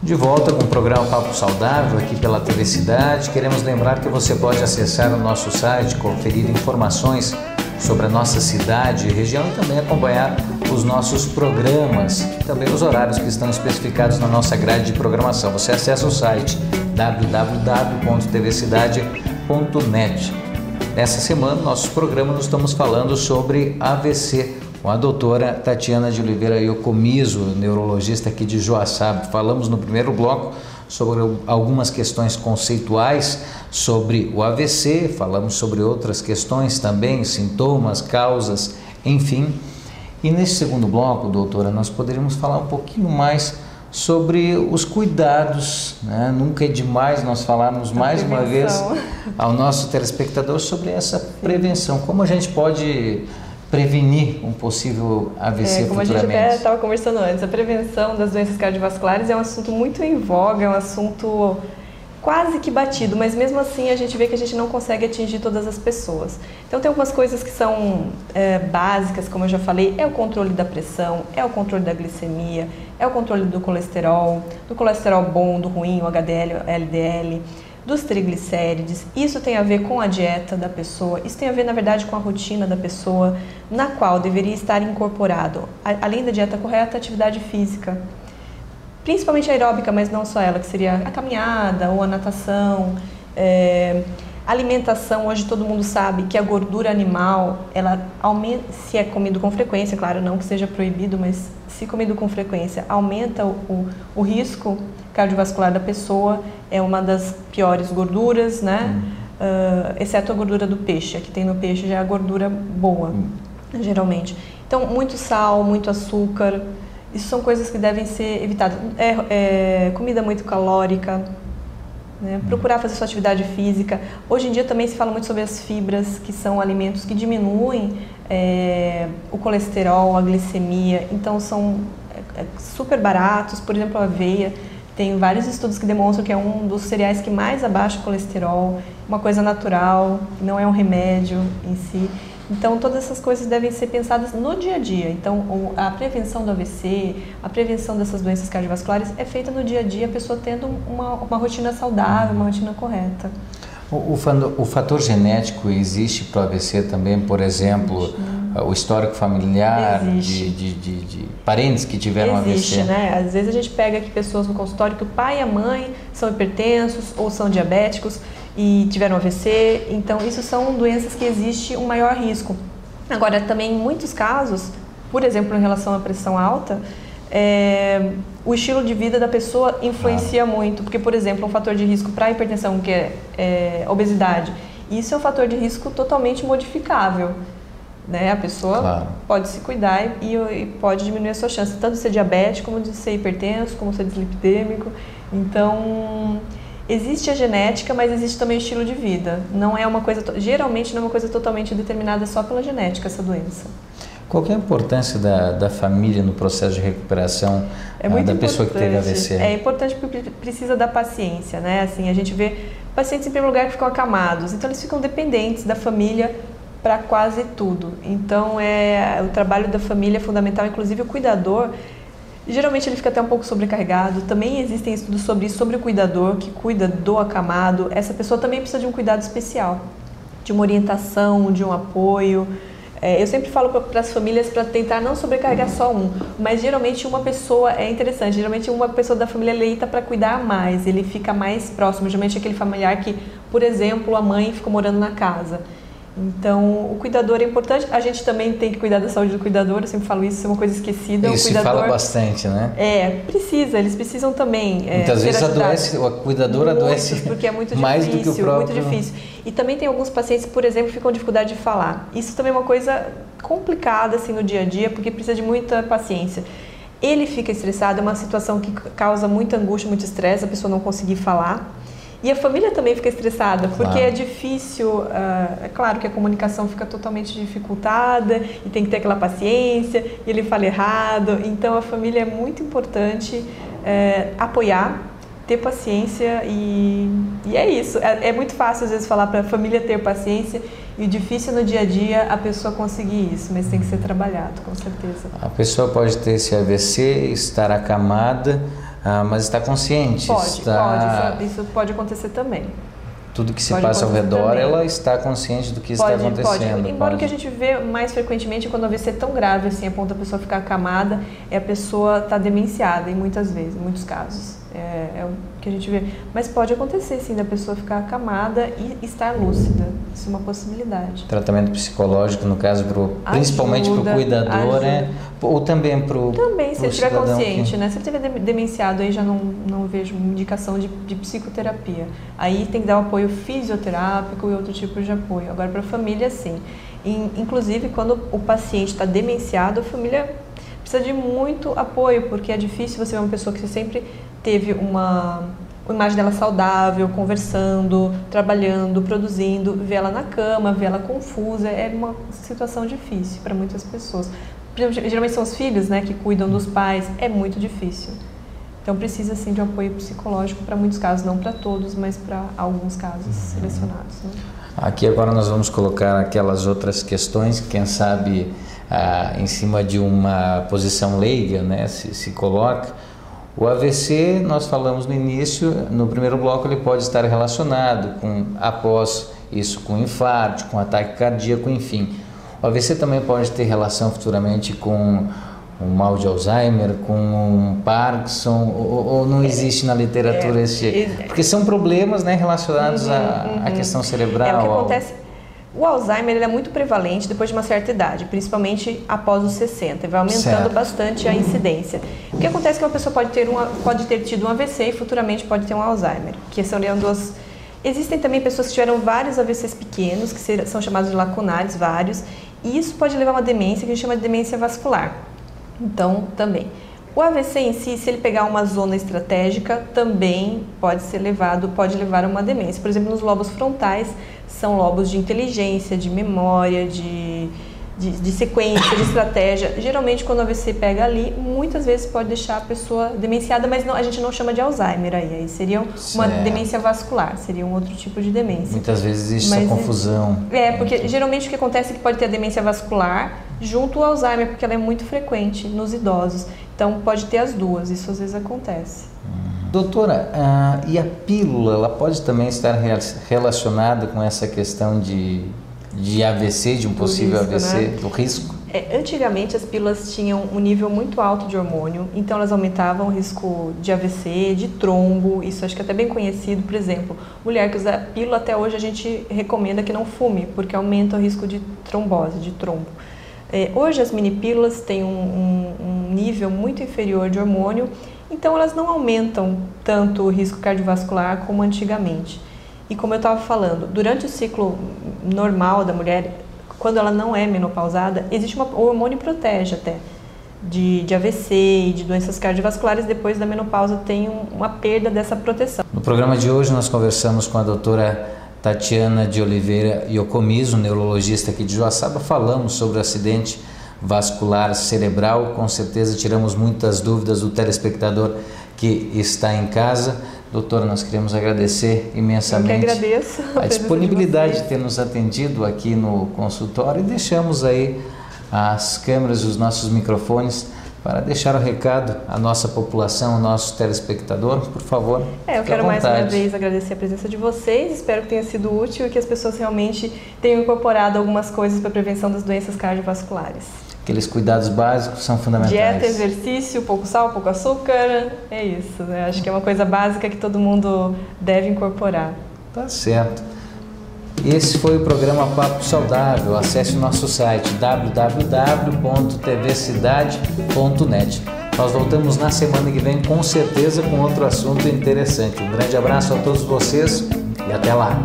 De volta com o programa Papo Saudável aqui pela TV Cidade. Queremos lembrar que você pode acessar o nosso site, conferir informações sobre a nossa cidade e região e também acompanhar os nossos programas, também os horários que estão especificados na nossa grade de programação. Você acessa o site www.tvcidade.net. Nessa semana, nossos programas, nós estamos falando sobre AVC, com a doutora Tatiana de Oliveira Iocomiso, neurologista aqui de Joaçaba. Falamos no primeiro bloco sobre algumas questões conceituais sobre o AVC, falamos sobre outras questões também, sintomas, causas, enfim. E nesse segundo bloco, doutora, nós poderíamos falar um pouquinho mais sobre os cuidados, né? Nunca é demais nós falarmos mais uma vez ao nosso telespectador sobre essa prevenção, como a gente pode prevenir um possível AVC como futuramente. A gente até estava conversando antes, a prevenção das doenças cardiovasculares é um assunto muito em voga, é um assunto quase que batido, mas mesmo assim a gente vê que a gente não consegue atingir todas as pessoas. Então tem algumas coisas que são básicas, como eu já falei, é o controle da pressão, é o controle da glicemia, é o controle do colesterol bom, do ruim, o HDL, o LDL, dos triglicérides. Isso tem a ver com a dieta da pessoa, isso tem a ver, na verdade, com a rotina da pessoa, na qual deveria estar incorporado, além da dieta correta, a atividade física, principalmente aeróbica, mas não só ela, que seria a caminhada ou a natação. Alimentação, hoje todo mundo sabe que a gordura animal, ela aumenta, se é comido com frequência, claro, não que seja proibido, mas se comido com frequência, aumenta o risco cardiovascular da pessoa, é uma das piores gorduras, né? Exceto a gordura do peixe, a que tem no peixe já é a gordura boa, geralmente. Então, muito sal, muito açúcar, isso são coisas que devem ser evitadas. Comida muito calórica, né? Procurar fazer sua atividade física. Hoje em dia também se fala muito sobre as fibras, que são alimentos que diminuem o colesterol, a glicemia, então são super baratos. Por exemplo, a aveia, tem vários estudos que demonstram que é um dos cereais que mais abaixa o colesterol, uma coisa natural, não é um remédio em si. Então, todas essas coisas devem ser pensadas no dia a dia. Então, a prevenção do AVC, a prevenção dessas doenças cardiovasculares é feita no dia a dia, a pessoa tendo uma rotina saudável, uma rotina correta. O fator genético existe para o AVC também, por exemplo, o histórico familiar de parentes que tiveram existe, AVC? Né? Às vezes a gente pega aqui pessoas no consultório que o pai e a mãe são hipertensos ou são diabéticos e tiveram AVC, então isso são doenças que existe um maior risco. Agora, também em muitos casos, por exemplo, em relação à pressão alta, o estilo de vida da pessoa influencia muito, porque, por exemplo, um fator de risco para a hipertensão, que é obesidade, isso é um fator de risco totalmente modificável, né? A pessoa pode se cuidar e pode diminuir a sua chance, tanto de ser diabético, como de ser hipertenso, como de ser dislipidêmico. Então, existe a genética, mas existe também o estilo de vida. Não é uma coisa, geralmente não é uma coisa totalmente determinada só pela genética, essa doença. Qual que é a importância da família no processo de recuperação da pessoa que teve AVC? É importante porque precisa da paciência, né? Assim, a gente vê pacientes em primeiro lugar que ficam acamados, então eles ficam dependentes da família para quase tudo. Então, o trabalho da família é fundamental, inclusive o cuidador, geralmente ele fica até um pouco sobrecarregado. Também existem estudos sobre isso, sobre o cuidador que cuida do acamado. Essa pessoa também precisa de um cuidado especial, de uma orientação, de um apoio. Eu sempre falo para as famílias para tentar não sobrecarregar só um, mas geralmente uma pessoa é interessante, geralmente uma pessoa da família eleita para cuidar mais, ele fica mais próximo, geralmente aquele familiar que, por exemplo, a mãe ficou morando na casa. Então, o cuidador é importante, a gente também tem que cuidar da saúde do cuidador, eu sempre falo isso, é uma coisa esquecida. Isso se fala bastante, né? Eles precisam também muitas vezes o cuidador adoece porque é muito mais difícil, do que o próprio... muito difícil. E também tem alguns pacientes que, por exemplo, ficam com dificuldade de falar. Isso também é uma coisa complicada assim, no dia a dia, porque precisa de muita paciência. Ele fica estressado, é uma situação que causa muita angústia, muito estresse, a pessoa não conseguir falar. E a família também fica estressada, porque é difícil, é claro que a comunicação fica totalmente dificultada e tem que ter aquela paciência, e ele fala errado, então a família é muito importante apoiar, ter paciência e é isso. É muito fácil às vezes falar para a família ter paciência e o difícil no dia a dia a pessoa conseguir isso, mas tem que ser trabalhado, com certeza. A pessoa pode ter esse AVC, estar acamada, mas está consciente. Pode, isso pode acontecer também. Tudo que se passa ao redor, também. Ela está consciente do que está acontecendo. Embora o que a gente vê mais frequentemente, quando a AVC é tão grave assim, a ponto da pessoa ficar acamada, é a pessoa estar demenciada, muitas vezes, em muitos casos. É o que a gente vê. Mas pode acontecer, sim, da pessoa ficar acamada e estar lúcida. Isso é uma possibilidade. Tratamento psicológico, no caso, principalmente para o cuidador, ou também para o Também, se ele estiver consciente, né? Se ele estiver demenciado, aí já não vejo indicação de psicoterapia. Aí tem que dar um apoio fisioterápico e outro tipo de apoio. Agora, para a família, sim. Inclusive, quando o paciente está demenciado, a família precisa de muito apoio, porque é difícil você ver uma pessoa que você sempre teve uma imagem dela saudável, conversando, trabalhando, produzindo, ver ela na cama, ver ela confusa, é uma situação difícil para muitas pessoas. Geralmente são os filhos, né, que cuidam dos pais, é muito difícil. Então precisa sim de um apoio psicológico para muitos casos, não para todos, mas para alguns casos selecionados. Né? Aqui agora nós vamos colocar aquelas outras questões, quem sabe em cima de uma posição leiga, né, se coloca. O AVC, nós falamos no início, no primeiro bloco, ele pode estar relacionado após isso com infarto, com ataque cardíaco, enfim. O AVC também pode ter relação futuramente com um mal de Alzheimer, com um Parkinson, ou não existe na literatura porque são problemas, né, relacionados à questão cerebral. O que acontece... O Alzheimer ele é muito prevalente depois de uma certa idade, principalmente após os 60, vai aumentando bastante a incidência. O que acontece é que uma pessoa pode ter tido um AVC e futuramente pode ter um Alzheimer, que seriam duas... Existem também pessoas que tiveram vários AVCs pequenos, que são chamados de lacunares, vários, e isso pode levar a uma demência que a gente chama de demência vascular. Então, também. O AVC em si, se ele pegar uma zona estratégica, também pode levar a uma demência. Por exemplo, nos lobos frontais, são lobos de inteligência, de memória, de sequência, de estratégia. Geralmente, quando o AVC pega ali, muitas vezes pode deixar a pessoa demenciada, mas a gente não chama de Alzheimer aí seria uma demência vascular, seria um outro tipo de demência. Muitas vezes existe essa confusão. Porque geralmente o que acontece é que pode ter a demência vascular junto ao Alzheimer, porque ela é muito frequente nos idosos. Então, pode ter as duas, isso às vezes acontece. Doutora, e a pílula, ela pode também estar relacionada com essa questão de AVC, de um possível AVC, né? Do risco? Antigamente as pílulas tinham um nível muito alto de hormônio, então elas aumentavam o risco de AVC, de trombo, isso acho que é até bem conhecido. Por exemplo, mulher que usa pílula, até hoje a gente recomenda que não fume, porque aumenta o risco de trombose, de trombo. Hoje as mini pílulas têm um nível muito inferior de hormônio, então elas não aumentam tanto o risco cardiovascular como antigamente. E como eu estava falando, durante o ciclo normal da mulher, quando ela não é menopausada, existe o hormônio protege até de AVC e de doenças cardiovasculares. Depois da menopausa tem uma perda dessa proteção. No programa de hoje nós conversamos com a doutora Tatiana de Oliveira Iocomiso, neurologista aqui de Joaçaba. Falamos sobre o acidente vascular cerebral. Com certeza tiramos muitas dúvidas do telespectador que está em casa. Doutora, nós queremos agradecer imensamente. Eu que agradeço a disponibilidade de ter nos atendido aqui no consultório, e deixamos aí as câmeras e os nossos microfones para deixar o recado à nossa população, ao nosso telespectador, por favor. Eu quero mais uma vez agradecer a presença de vocês, espero que tenha sido útil e que as pessoas realmente tenham incorporado algumas coisas para a prevenção das doenças cardiovasculares. Aqueles cuidados básicos são fundamentais. Dieta, exercício, pouco sal, pouco açúcar, é isso, né? Acho que é uma coisa básica que todo mundo deve incorporar. Tá certo. Esse foi o programa Papo Saudável. Acesse o nosso site www.tvcidade.net. Nós voltamos na semana que vem, com certeza, com outro assunto interessante. Um grande abraço a todos vocês e até lá!